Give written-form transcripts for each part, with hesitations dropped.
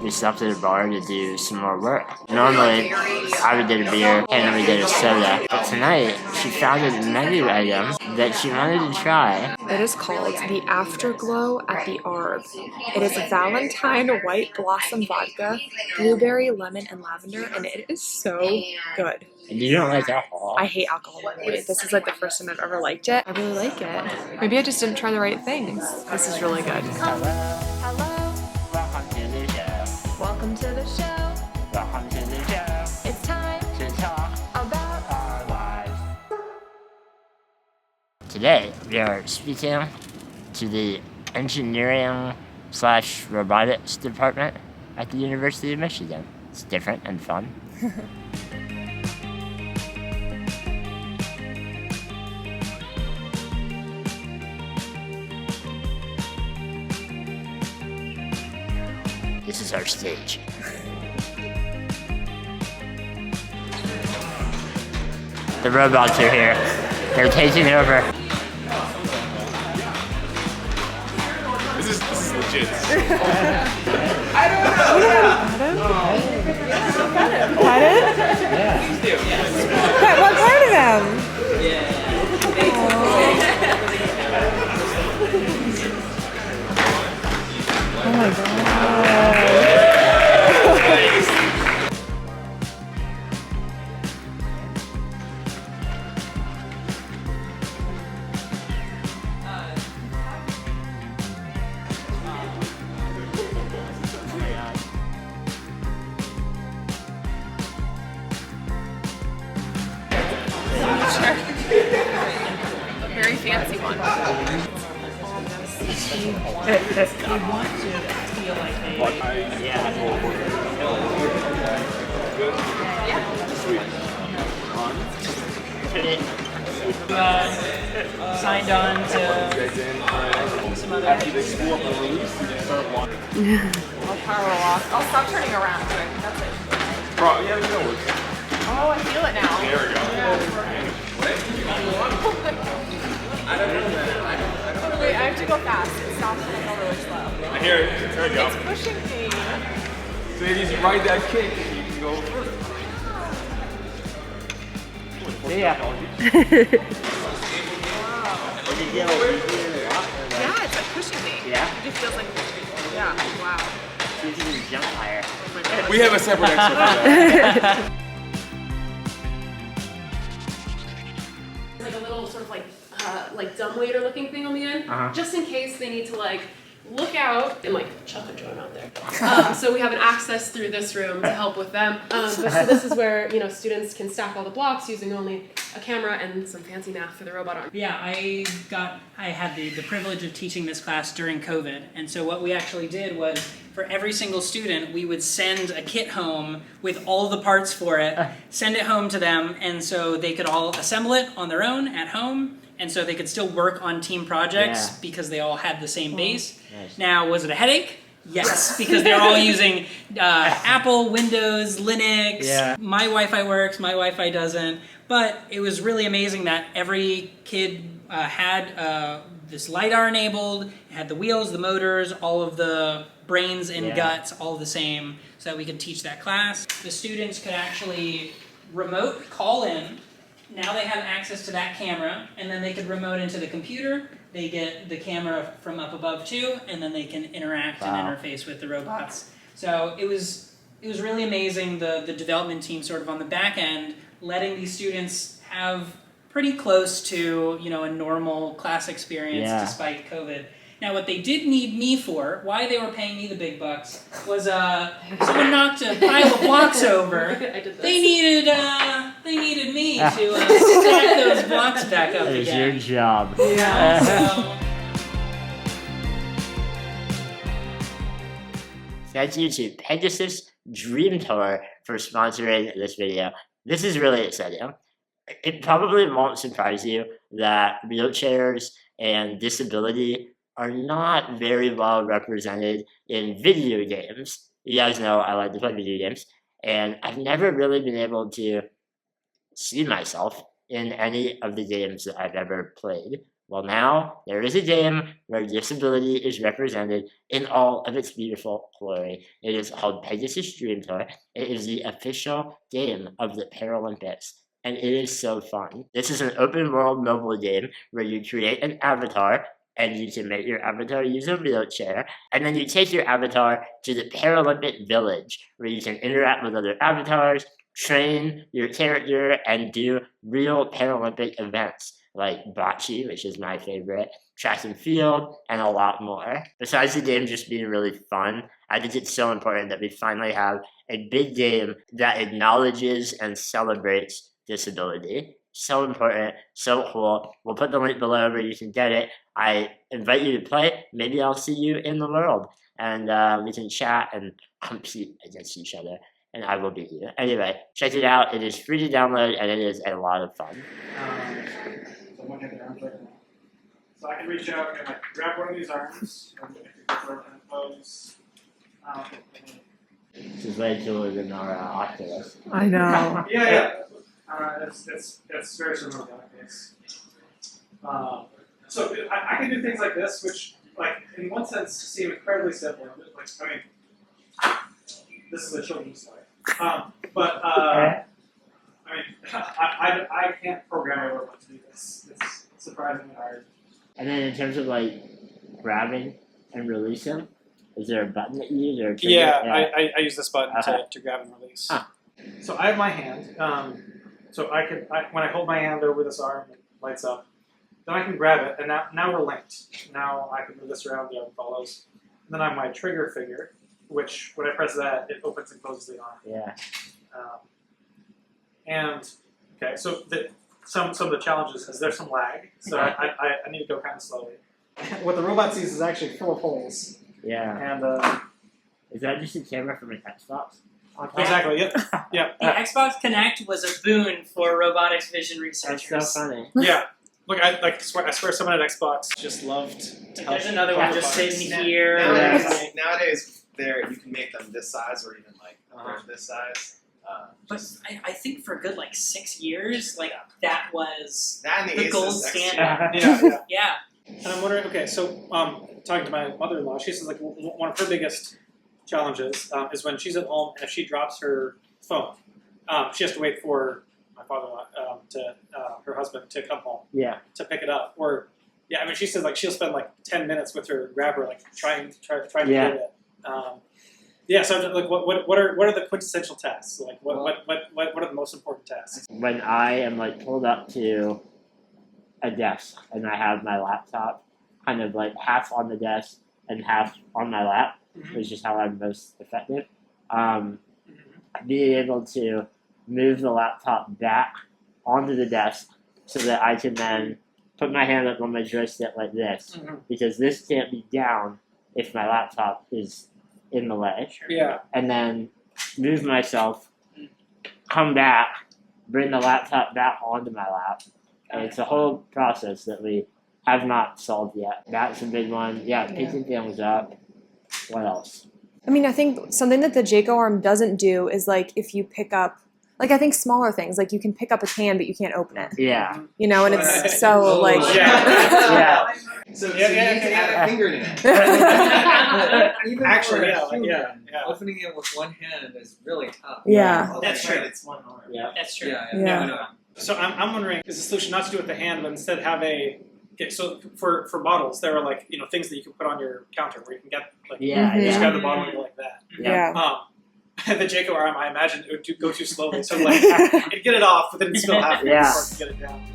we stopped at a bar to do some more work. Normally, I would get a beer and we get a soda, but tonight she found a menu item that she wanted to try. It is called the Afterglow at the Arb. It is Valentine White Blossom Vodka, blueberry, lemon, and lavender, and it is so good. And you don't like alcohol? I hate alcohol, by the way. This is like the first time I've ever liked it. I really like it. Maybe I just didn't try the right things. This is really good. Hello. Welcome to the show. Welcome to the show. Welcome to the show. It's time To talk about our lives. Today, we are speaking to the engineering/robotics department at the University of Michigan. It's different and fun. This is our stage. The robots are here. They're taking over. This is legit. I don't know. Pardon? Yeah. What part of them? Oh my god. A very fancy one. They want to feel like they... Signed on to some other... After they school up and release, you start walking. I'll power off. I'll stop turning around. That's it. Yeah, you know it. Oh, I feel it now. There we go. Wait, I have to go fast. It stops and I go really slow. I hear it. There we go. It's pushing me. So if you ride that kick, you can go further. Yeah. Yeah, it's like pushing me. Yeah? It just feels like pushing me. Yeah, wow. You can jump higher. We have a separate extra for that. Like a little sort of like dumbwaiter looking thing on the end, just in case they need to like look out and like chuck a drone out there. So we have an access through this room to help with them. So this is where students can stack all the blocks using only a camera and some fancy math for the robot arm. Yeah, I had the privilege of teaching this class during COVID, and so what we actually did was, for every single student, we would send a kit home with all the parts for it, send it home to them, and so they could all assemble it on their own at home, and so they could still work on team projects because they all had the same base. Nice. Now, was it a headache? Yes, because they're all using Apple, Windows, Linux. Yeah. My Wi-Fi works, my Wi-Fi doesn't. But it was really amazing that every kid had this LiDAR enabled, it had the wheels, the motors, all of the brains and guts, all the same, so that we could teach that class. The students could actually remote call in. Now they have access to that camera, and then they could remote into the computer. They get the camera from up above too, and then they can interact and interface with the robots. So it was really amazing, the development team sort of on the back end, letting these students have pretty close to a normal class experience despite COVID. Now what they did need me for, why they were paying me the big bucks, was someone knocked a pile of blocks over. I did this. They needed me to stack those blocks back up That is again. your job. Yeah. Thank you to Pegasus Dream Tour for sponsoring this video. This is really exciting. It probably won't surprise you that wheelchairs and disability are not very well represented in video games. You guys know I like to play video games, and I've never really been able to see myself in any of the games that I've ever played. Well, now there is a game where disability is represented in all of its beautiful glory. It is called Pegasus Dream Tour. It is the official game of the Paralympics, and it is so fun. This is an open world mobile game where you create an avatar, and you can make your avatar use a wheelchair, and then you take your avatar to the Paralympic village, where you can interact with other avatars, train your character, and do real Paralympic events like bocce, which is my favorite, track and field, and a lot more. Besides the game just being really fun, I think it's so important that we finally have a big game that acknowledges and celebrates disability. So important, so cool. We'll put the link below where you can get it. I invite you to play. Maybe I'll see you in the world, and we can chat and compete against each other, and I will beat you. Anyway, check it out. It is free to download, and it is a lot of fun. So I can reach out and like grab one of these arms and pose. This is way cooler than our Oculus. I know. Yeah. It's very similar to that case. So I can do things like this, which, like, in one sense, seem incredibly simple. Like, I mean, this is a children's toy. But I mean, I can't program a robot to do this. It's surprisingly hard. And then in terms of like grabbing and releasing, is there a button that you use or a trigger? Yeah, I use this button Okay. to grab and release. Huh. So I have my hand. So when I hold my hand over this arm, it lights up. Then I can grab it, and now we're linked. Now I can move this around, the arm follows. And then I have my trigger finger, which when I press that, it opens and closes the arm. Yeah. Okay, so some of the challenges is there's some lag, so I need to go kind of slowly. What the robot sees is actually full of holes. Yeah. And Is that just a camera from an Xbox? Okay. exactly, yep. The Xbox Connect was a boon for robotics vision researchers. That's so funny. Yeah. Look, I swear someone at Xbox just loved to help. There's another one just robotics. sitting here. Nowadays, you can make them this size or even like this size. But I think for a good 6 years, that was That and the the Asus gold X standard. Yeah. Yeah. And I'm wondering, okay, so talking to my mother-in-law, she says one of her biggest challenges is when she's at home and if she drops her phone, she has to wait for my father-in-law her husband to come home to pick it up. Or she says she'll spend 10 minutes with her grabber trying to get it. So I'm just, what are the quintessential tasks? What are the most important tasks? When I am pulled up to a desk and I have my laptop kind of half on the desk and half on my lap, which is how I'm most effective. Being able to move the laptop back onto the desk so that I can then put my hand up on my joystick like this, because this can't be down if my laptop is in the way. Yeah. And then move myself, come back, bring the laptop back onto my lap. And it's a whole process that we have not solved yet. That's a big one. Picking things up. What else? I mean, I think something that the Jaco arm doesn't do is if you pick up, I think smaller things, you can pick up a can, but you can't open it. Yeah. And it's so Yeah. So you can add a fingernail. Even Actually, for a human, yeah. opening it with one hand is really tough. Yeah. Oh, That's right, true. It's one arm. Yeah. That's true. Yeah. So I'm wondering, is the solution not to do it with the hand, but instead have so for bottles, there are things that you can put on your counter where you can get you just grab the bottle and go like that. Yeah. The Jaco arm, I imagine it would go too slowly, so it'd get it off, but then it'd still have to get it down.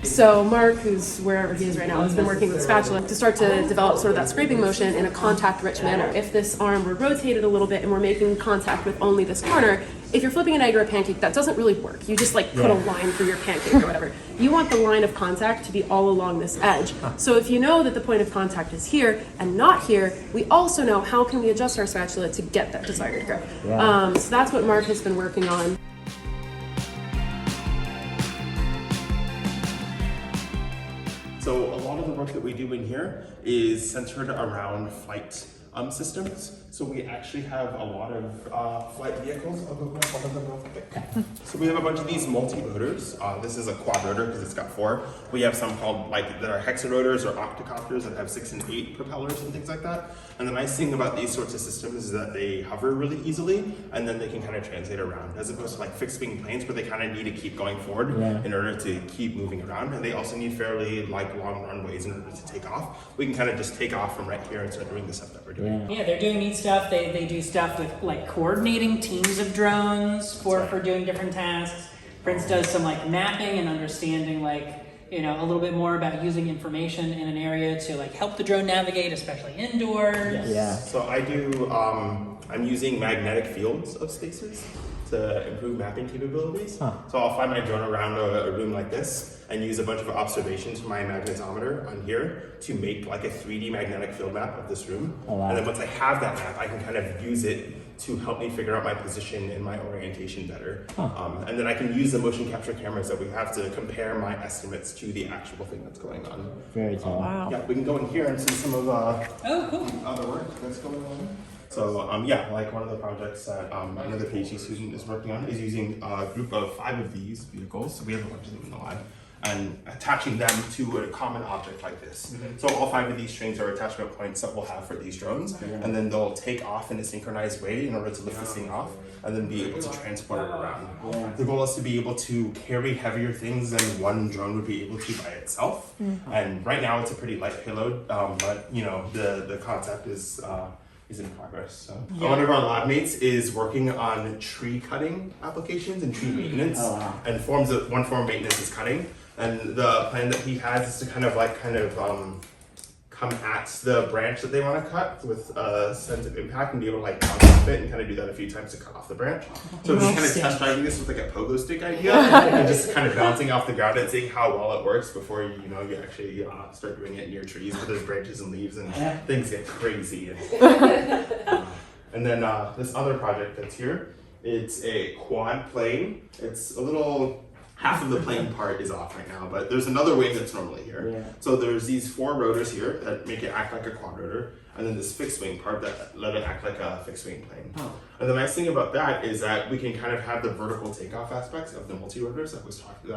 So Mark, who's wherever he is right now, has been working with spatula to start to develop sort of that scraping motion in a contact-rich manner. If this arm were rotated a little bit and we're making contact with only this corner, if you're flipping an egg or a pancake, that doesn't really work. You just put a line through your pancake or whatever. You want the line of contact to be all along this edge. So if you know that the point of contact is here and not here, we also know how can we adjust our spatula to get that desired grip. So that's what Mark has been working on. So a lot of the work that we do in here is centered around flight systems. So we actually have a lot of flight vehicles. I'll go grab one of them real quick. So we have a bunch of these multi-rotors. This is a quad rotor because it's got 4. We have some called that are hexarotors or octocopters that have 6 and 8 propellers and things like that. And the nice thing about these sorts of systems is that they hover really easily, and then they can kind of translate around, as opposed to like fixed wing planes where they kind of need to keep going forward in order to keep moving around. And they also need fairly long runways in order to take off. We can kind of just take off from right here and start doing the stuff that we're doing. Yeah, they're doing neat stuff. They do stuff with like coordinating teams of drones for doing different tasks. Prince does some like mapping and understanding a little bit more about using information in an area to like help the drone navigate, especially indoors. Yeah. So I do, I'm using magnetic fields of spaces to improve mapping capabilities. So I'll fly my drone around a room like this and use a bunch of observations from my magnetometer on here to make like a 3D magnetic field map of this room. Oh, wow. And then once I have that map, I can kind of use it to help me figure out my position and my orientation better. And then I can use the motion capture cameras that we have to compare my estimates to the actual thing that's going on. Very cool. Wow. Yeah, we can go in here and see some of cool. other work that's going on. So like one of the projects that another PhD student is working on is using a group of 5 of these vehicles. So we have a bunch of them in the lab, and attaching them to a common object like this. So all 5 of these strings are attachment points that we'll have for these drones, and then they'll take off in a synchronized way in order to lift this thing off, and then be able to transport it around. The goal is to be able to carry heavier things than one drone would be able to by itself. And right now it's a pretty light payload, but the concept is in progress. So one of our lab mates is working on tree cutting applications and tree maintenance. And one form of maintenance is cutting. And the plan that he has is to kind of come at the branch that they want to cut with a sense of impact and be able to bounce off it and kind of do that a few times to cut off the branch. So he's kind of test driving this with like a pogo stick idea and just kind of bouncing off the ground and seeing how well it works before you actually start doing it near trees where there's branches and leaves and things get crazy. And then this other project that's here, it's a quad plane. It's a little, half of the plane part is off right now, but there's another wing that's normally here. So there's these 4 rotors here that make it act like a quad rotor, and then this fixed wing part that let it act like a fixed wing plane. And the nice thing about that is that we can kind of have the vertical takeoff aspects of the multi-rotors that I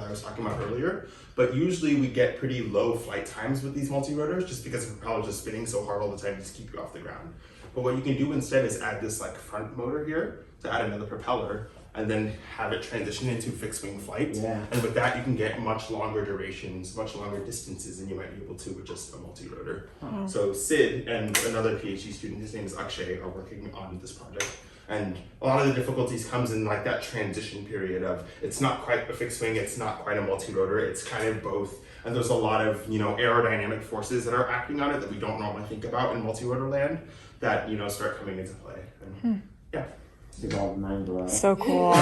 was talking about earlier, but usually we get pretty low flight times with these multi-rotors just because the propeller is just spinning so hard all the time to just keep you off the ground. But what you can do instead is add this front motor here to add another propeller, and then have it transition into fixed wing flight. And with that, you can get much longer durations, much longer distances than you might be able to with just a multi-rotor. So Sid and another PhD student, his name is Akshay, are working on this project. And a lot of the difficulties comes in that transition period of, it's not quite a fixed wing, it's not quite a multi-rotor, it's kind of both. And there's a lot of aerodynamic forces that are acting on it that we don't normally think about in multi-rotor land that start coming into play. And, It's all mind blowing. So cool.